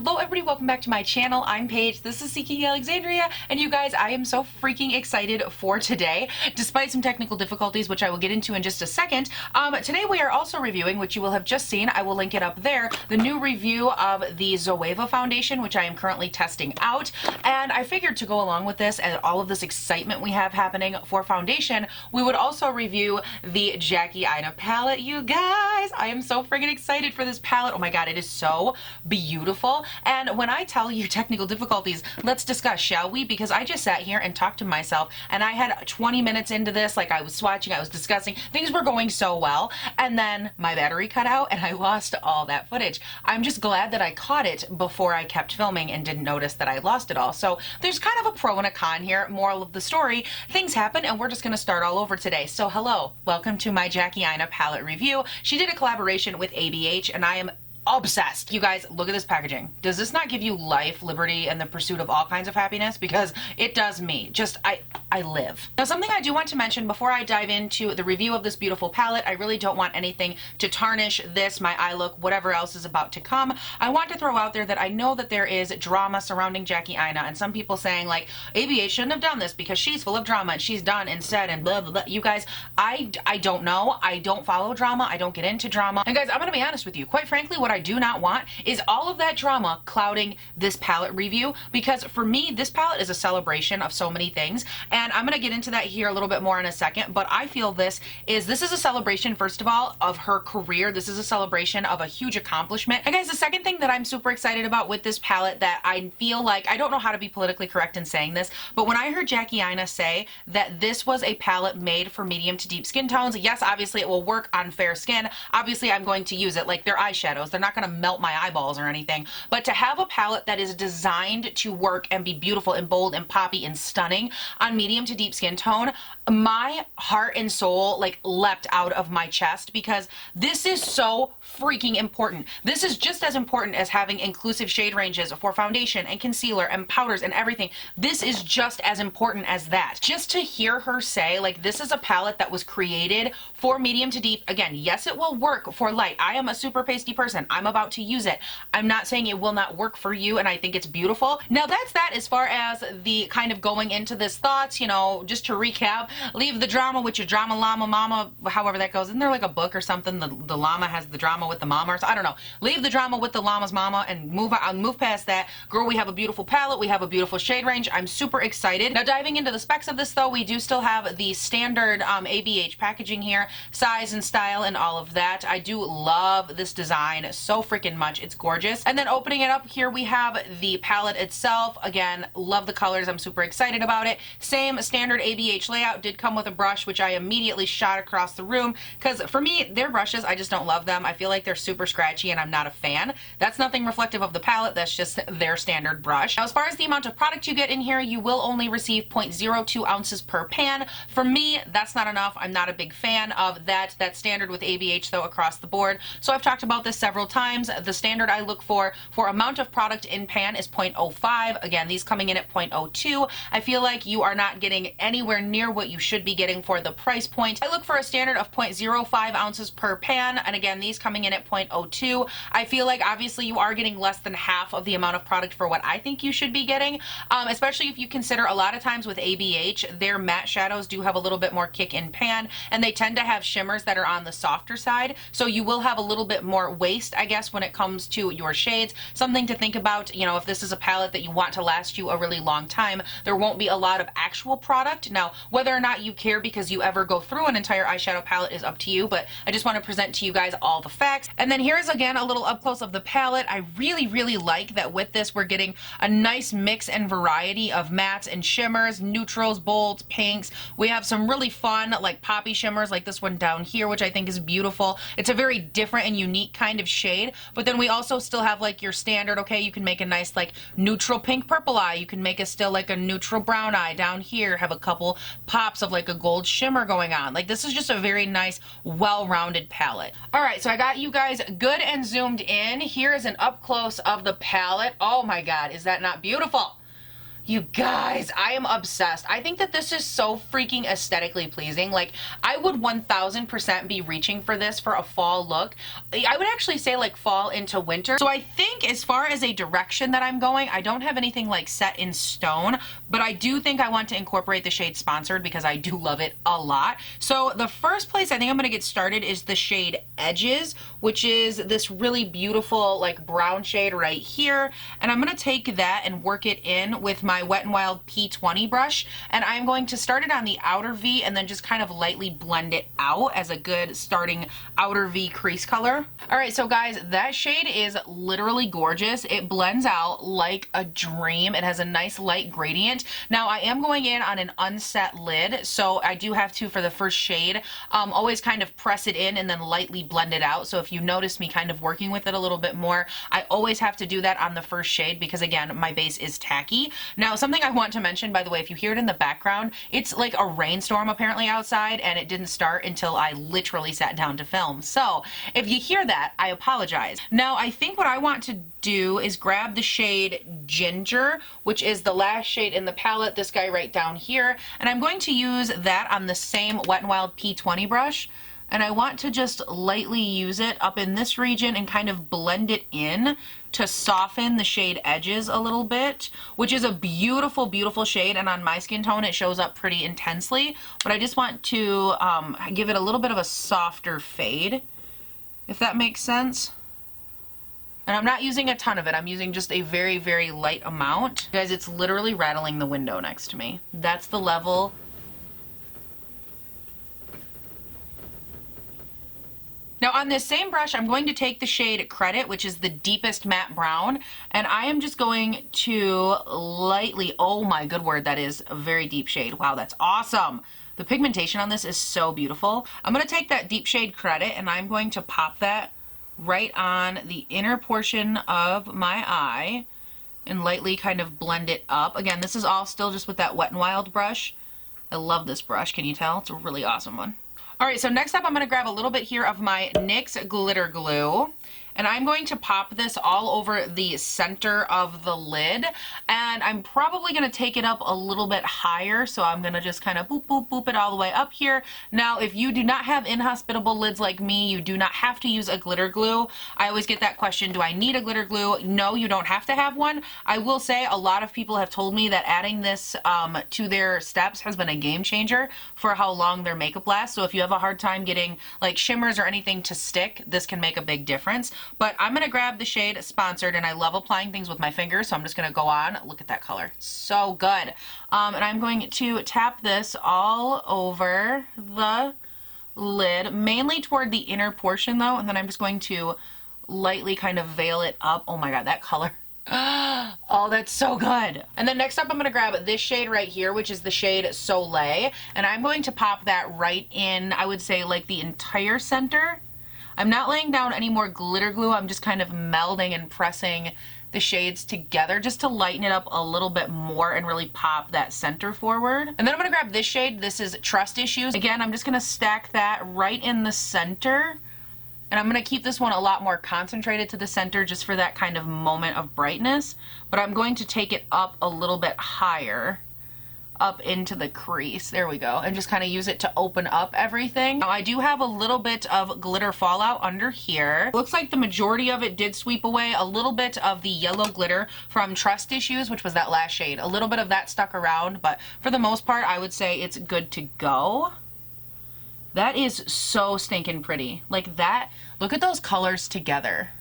Hello everybody, welcome back to my channel. I'm Paige, this is Seeking Alexandria, and you guys, I am so freaking excited for today, despite some technical difficulties, which I will get into in just a second. Today we are also reviewing, which you will have just seen, I will link it up there, the new review of the Zoeva foundation, which I am currently testing out. And I figured to go along with this and all of this excitement we have happening for foundation, we would also review the Jackie Aina palette, you guys. I am so freaking excited for this palette. Oh my god, it is so beautiful. And when I tell you technical difficulties, let's discuss, shall we? Because I just sat here and talked to myself, and I had 20 minutes into this, like I was swatching, I was discussing, things were going so well, and then my battery cut out and I lost all that footage. I'm just glad that I caught it before I kept filming and didn't notice that I lost it all. So there's kind of a pro and a con here. Moral of the story, things happen and we're just gonna start all over today. So hello, welcome to my Jackie Aina palette review. She did a collaboration with ABH and I am obsessed. You guys, look at this packaging. Does this not give you life, liberty, and the pursuit of all kinds of happiness? Because it does me. Just, I live. Now, something I do want to mention before I dive into the review of this beautiful palette, I really don't want anything to tarnish this, my eye look, whatever else is about to come. I want to throw out there that I know that there is drama surrounding Jackie Aina, and some people saying like, ABA shouldn't have done this because she's full of drama and she's done instead and blah, blah, blah. You guys, I don't know. I don't follow drama. I don't get into drama. And guys, I'm going to be honest with you. Quite frankly, what I do not want is all of that drama clouding this palette review, because for me this palette is a celebration of so many things, and I'm gonna get into that here a little bit more in a second. But I feel this is a celebration, first of all, of her career. This is a celebration of a huge accomplishment. And guys, the second thing that I'm super excited about with this palette, that I feel like, I don't know how to be politically correct in saying this, but when I heard Jackie Aina say that this was a palette made for medium to deep skin tones, yes, obviously it will work on fair skin. Obviously I'm going to use it like they're eyeshadows. They're not going to melt my eyeballs or anything, but to have a palette that is designed to work and be beautiful and bold and poppy and stunning on medium to deep skin tone, my heart and soul like leapt out of my chest, because this is so freaking important. This is just as important as having inclusive shade ranges for foundation and concealer and powders and everything. This is just as important as that. Just to hear her say like this is a palette that was created for medium to deep. Again, yes, it will work for light. I am a super pasty person. I'm about to use it. I'm not saying it will not work for you, and I think it's beautiful. Now that's that as far as the kind of going into this thoughts, you know, just to recap, leave the drama with your drama llama mama, however that goes. Isn't there like a book or something? The llama has the drama with the mama, or so, I don't know. Leave the drama with the llama's mama and move past that. Girl, we have a beautiful palette. We have a beautiful shade range. I'm super excited. Now diving into the specs of this though, we do still have the standard ABH packaging here, size and style and all of that. I do love this design so freaking much. It's gorgeous. And then opening it up here, we have the palette itself. Again, love the colors. I'm super excited about it. Same standard ABH layout. Did come with a brush, which I immediately shot across the room, because for me, their brushes, I just don't love them. I feel like they're super scratchy and I'm not a fan. That's nothing reflective of the palette. That's just their standard brush. Now, as far as the amount of product you get in here, you will only receive 0.02 ounces per pan. For me, that's not enough. I'm not a big fan of that. That's standard with ABH though across the board. So I've talked about this several times. The standard I look for amount of product in pan is 0.05. Again, these coming in at 0.02. I feel like you are not getting anywhere near what you should be getting for the price point. I look for a standard of 0.05 ounces per pan, and again, these coming in at 0.02. I feel like obviously you are getting less than half of the amount of product for what I think you should be getting, especially if you consider a lot of times with ABH, their matte shadows do have a little bit more kick in pan, and they tend to have shimmers that are on the softer side, so you will have a little bit more waste, I guess, when it comes to your shades. Something to think about, you know, if this is a palette that you want to last you a really long time, there won't be a lot of actual product. Now, whether or not you care because you ever go through an entire eyeshadow palette is up to you, but I just want to present to you guys all the facts. And then here's again a little up close of the palette. I really like that with this we're getting a nice mix and variety of mattes and shimmers, neutrals, bolds, pinks. We have some really fun like poppy shimmers like this one down here, which I think is beautiful. It's a very different and unique kind of shade, but then we also still have like your standard, okay, you can make a nice like neutral pink purple eye. You can make a still like a neutral brown eye. Down here have a couple pops of like a gold shimmer going on. Like this is just a very nice, well-rounded palette. All right, so I got you guys good and zoomed in. Here is an up close of the palette. Oh my God, is that not beautiful? You guys, I am obsessed. I think that this is so freaking aesthetically pleasing. Like, I would 1000% be reaching for this for a fall look. I would actually say like fall into winter. So I think as far as a direction that I'm going, I don't have anything like set in stone, but I do think I want to incorporate the shade Sponsored because I do love it a lot. So the first place I think I'm gonna get started is the shade Edges, which is this really beautiful like brown shade right here. And I'm gonna take that and work it in with my Wet n Wild P20 brush, and I'm going to start it on the outer V and then just kind of lightly blend it out as a good starting outer V crease color. All right, so guys, that shade is literally gorgeous. It blends out like a dream. It has a nice light gradient. Now I am going in on an unset lid, so I do have to, for the first shade, always kind of press it in and then lightly blend it out. So if you notice me kind of working with it a little bit more, I always have to do that on the first shade because again, my base is tacky. Now, something I want to mention, by the way, if you hear it in the background, it's like a rainstorm apparently outside, and it didn't start until I literally sat down to film. So if you hear that, I apologize. Now, I think what I want to do is grab the shade Ginger, which is the last shade in the palette, this guy right down here, and I'm going to use that on the same Wet n Wild P20 brush. And I want to just lightly use it up in this region and kind of blend it in to soften the shade Edges a little bit, which is a beautiful, beautiful shade. And on my skin tone, it shows up pretty intensely, but I just want to give it a little bit of a softer fade, if that makes sense. And I'm not using a ton of it. I'm using just a very, very light amount. Guys, it's literally rattling the window next to me. That's the level. Now on this same brush, I'm going to take the shade Credit, which is the deepest matte brown, and I am just going to lightly, oh my good word, that is a very deep shade. Wow, that's awesome. The pigmentation on this is so beautiful. I'm going to take that deep shade Credit and I'm going to pop that right on the inner portion of my eye and lightly kind of blend it up. Again, this is all still just with that Wet n Wild brush. I love this brush, can you tell? It's a really awesome one. All right, so next up I'm going to grab a little bit here of my NYX glitter glue, and I'm going to pop this all over the center of the lid, and I'm probably going to take it up a little bit higher, so I'm going to just kind of boop, boop, boop it all the way up here. Now, if you do not have inhospitable lids like me, you do not have to use a glitter glue. I always get that question, do I need a glitter glue? No, you don't have to have one. I will say a lot of people have told me that adding this to their steps has been a game changer for how long their makeup lasts. So if you have a hard time getting like shimmers or anything to stick, this can make a big difference. But I'm going to grab the shade Sponsored, and I love applying things with my fingers, so I'm just going to go on. Look at that color. It's so good. And I'm going to tap this all over the lid, mainly toward the inner portion though, and then I'm just going to lightly kind of veil it up. Oh my god, that color. Oh, that's so good. And then next up, I'm going to grab this shade right here, which is the shade Soleil, and I'm going to pop that right in, I would say, like the entire center. I'm not laying down any more glitter glue. I'm just kind of melding and pressing the shades together just to lighten it up a little bit more and really pop that center forward. And then I'm going to grab this shade. This is Trust Issues. Again, I'm just going to stack that right in the center. And I'm going to keep this one a lot more concentrated to the center just for that kind of moment of brightness. But I'm going to take it up a little bit higher, up into the crease. There we go. And just kind of use it to open up everything. Now I do have a little bit of glitter fallout under here. Looks like the majority of it did sweep away. A little bit of the yellow glitter from Trust Issues, which was that last shade. A little bit of that stuck around, but for the most part, I would say it's good to go. That is so stinking pretty. Like that, look at those colors together.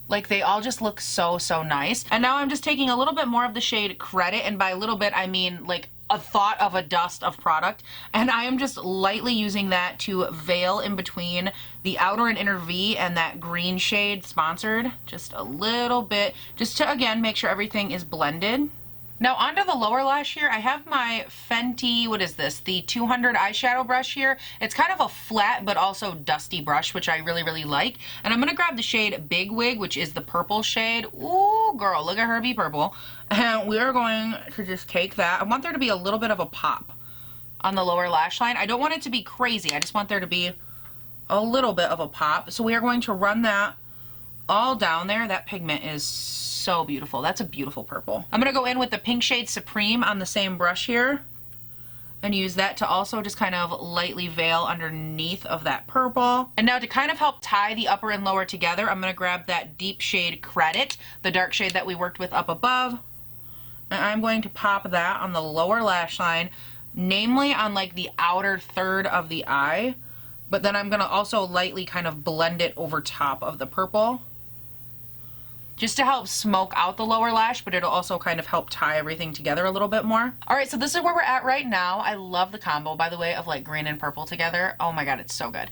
Like they all just look so, so nice. And now I'm just taking a little bit more of the shade Credit, and by a little bit I mean like a thought of a dust of product, and I am just lightly using that to veil in between the outer and inner V and that green shade Sponsored, just a little bit, just to again make sure everything is blended. Now onto the lower lash here, I have my Fenty, what is this, the 200 eyeshadow brush here. It's kind of a flat but also dusty brush, which I really, really like. And I'm going to grab the shade Big Wig, which is the purple shade. Ooh, girl, look at her be purple. And we are going to just take that. I want there to be a little bit of a pop on the lower lash line. I don't want it to be crazy. I just want there to be a little bit of a pop. So we are going to run that all down there. That pigment is so beautiful. That's a beautiful purple. I'm gonna go in with the pink shade Supreme on the same brush here and use that to also just kind of lightly veil underneath of that purple. And now to kind of help tie the upper and lower together, I'm gonna grab that deep shade Credit, the dark shade that we worked with up above, and I'm going to pop that on the lower lash line, namely on like the outer third of the eye, but then I'm gonna also lightly kind of blend it over top of the purple, just to help smoke out the lower lash, but it'll also kind of help tie everything together a little bit more. All right, so this is where we're at right now. I love the combo, by the way, of like green and purple together. Oh my God, it's so good.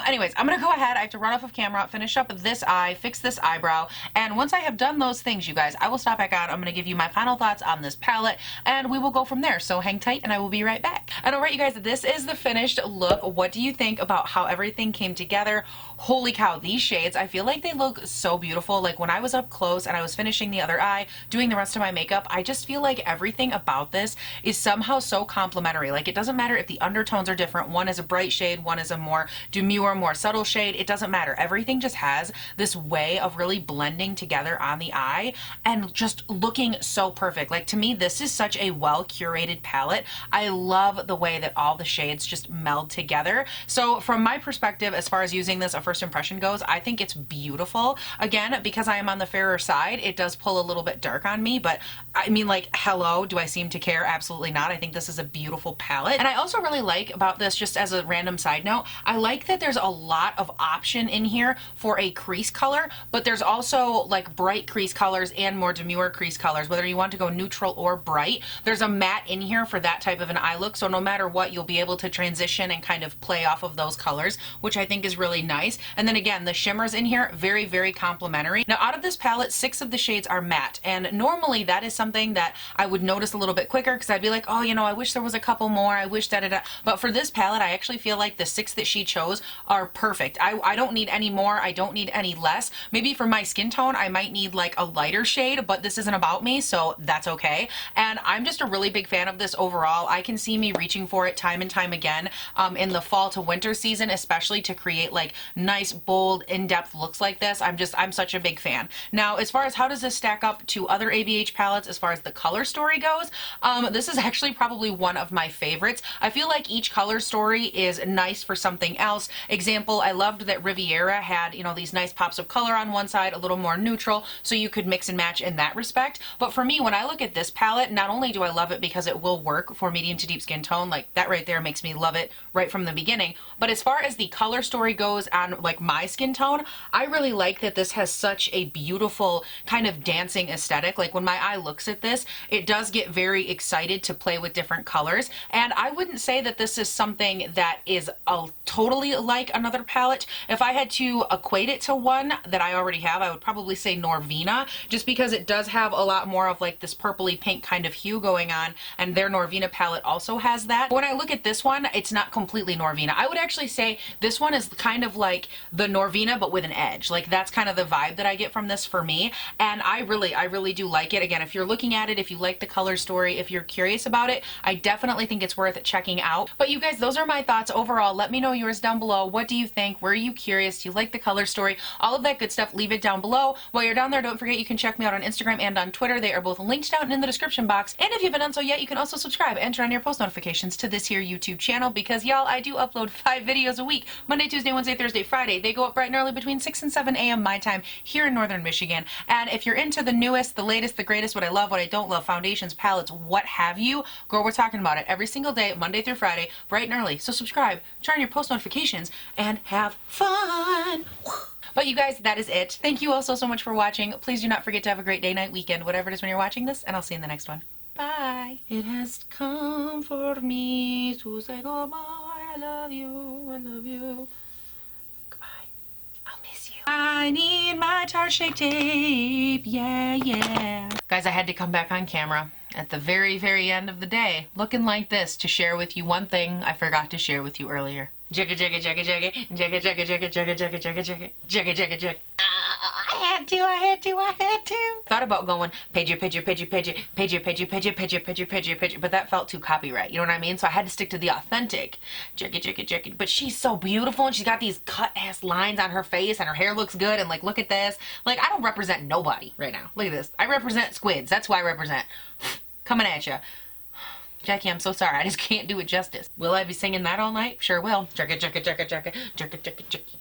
Anyways, I'm gonna go ahead. I have to run off of camera, finish up this eye, fix this eyebrow, and once I have done those things, you guys, I will stop back out. I'm gonna give you my final thoughts on this palette, and we will go from there. So hang tight, and I will be right back. And all right, you guys, this is the finished look. What do you think about how everything came together? Holy cow, these shades, I feel like they look so beautiful. Like when I was up close and I was finishing the other eye, doing the rest of my makeup, I just feel like everything about this is somehow so complimentary. Like it doesn't matter if the undertones are different. One is a bright shade, one is a more demure, more subtle shade. It doesn't matter. Everything just has this way of really blending together on the eye and just looking so perfect. Like to me, this is such a well curated palette. I love the way that all the shades just meld together. So from my perspective, as far as using this, a first impression goes, I think it's beautiful. Again, because I am on the fairer side, it does pull a little bit dark on me, but I mean, like, hello, do I seem to care? Absolutely not. I think this is a beautiful palette. And I also really like about this, just as a random side note, I like that there's a lot of option in here for a crease color, but there's also like bright crease colors and more demure crease colors, whether you want to go neutral or bright. There's a matte in here for that type of an eye look, so no matter what, you'll be able to transition and kind of play off of those colors, which I think is really nice. And then again, the shimmers in here, very, very complimentary. Now out of this palette, 6 of the shades are matte, and normally that is something that I would notice a little bit quicker because I'd be like, oh, you know, I wish there was a couple more, I wish da-da-da. But for this palette, I actually feel like the 6 that she chose are perfect. I don't need any more, I don't need any less. Maybe for my skin tone, I might need like a lighter shade, but this isn't about me, so that's okay. And I'm just a really big fan of this overall. I can see me reaching for it time and time again in the fall to winter season, especially to create like nice, bold, in-depth looks like this. I'm such a big fan. Now, as far as how does this stack up to other ABH palettes as far as the color story goes, this is actually probably one of my favorites. I feel like each color story is nice for something else. Example, I loved that Riviera had, you know, these nice pops of color on one side, a little more neutral, so you could mix and match in that respect. But for me, when I look at this palette, not only do I love it because it will work for medium to deep skin tone, like that right there makes me love it right from the beginning, but as far as the color story goes on like my skin tone, I really like that this has such a beautiful kind of dancing aesthetic. Like when my eye looks at this, it does get very excited to play with different colors. And I wouldn't say that this is something that is totally like another palette. If I had to equate it to one that I already have, I would probably say Norvina, just because it does have a lot more of like this purpley pink kind of hue going on, and their Norvina palette also has that. When I look at this one, it's not completely Norvina. I would actually say this one is kind of like the Norvina, but with an edge. Like that's kind of the vibe that I get from this for me. And I really do like it. Again, if you're looking at it, if you like the color story, if you're curious about it, I definitely think it's worth checking out. But you guys, those are my thoughts overall. Let me know yours down below. What do you think? Were you curious? Do you like the color story? All of that good stuff, leave it down below. While you're down there, don't forget you can check me out on Instagram and on Twitter. They are both linked down in the description box. And if you haven't done so yet, you can also subscribe and turn on your post notifications to this here YouTube channel, because y'all, I do upload 5 videos a week. Monday, Tuesday, Wednesday, Thursday, Friday. They go up bright and early between 6 and 7 a.m. my time here in Northern Michigan. And if you're into the newest, the latest, the greatest, what I love, what I don't love, foundations, palettes, what have you, girl, we're talking about it every single day, Monday through Friday, bright and early. So subscribe, turn on your post notifications, and have fun. But you guys, that is it. Thank you all so much for watching. Please do not forget to have a great day, night, weekend, whatever it is when you're watching this, and I'll see you in the next one. Bye. It has come for me to say goodbye. I love you. I love you. Goodbye. I'll miss you. I need my Tarte tape. Yeah, yeah. Guys, I had to come back on camera at the very, very end of the day, looking like this, to share with you one thing I forgot to share with you earlier. Jigga, jigga, jigga, jigga, jigga, jigga, jigga, jigga, jigga, jigga, jigga, jigga, jigga, jigga. had to. Thought about going page it, but that felt too copyright. You know what I mean? So I had to stick to the authentic. Jerk it. But she's so beautiful, and she's got these cut ass lines on her face, and her hair looks good. And like, look at this. Like, I don't represent nobody right now. Look at this. I represent squids. That's who I represent. Coming at you. Jackie, I'm so sorry. I just can't do it justice. Will I be singing that all night? Sure will. Jerk it.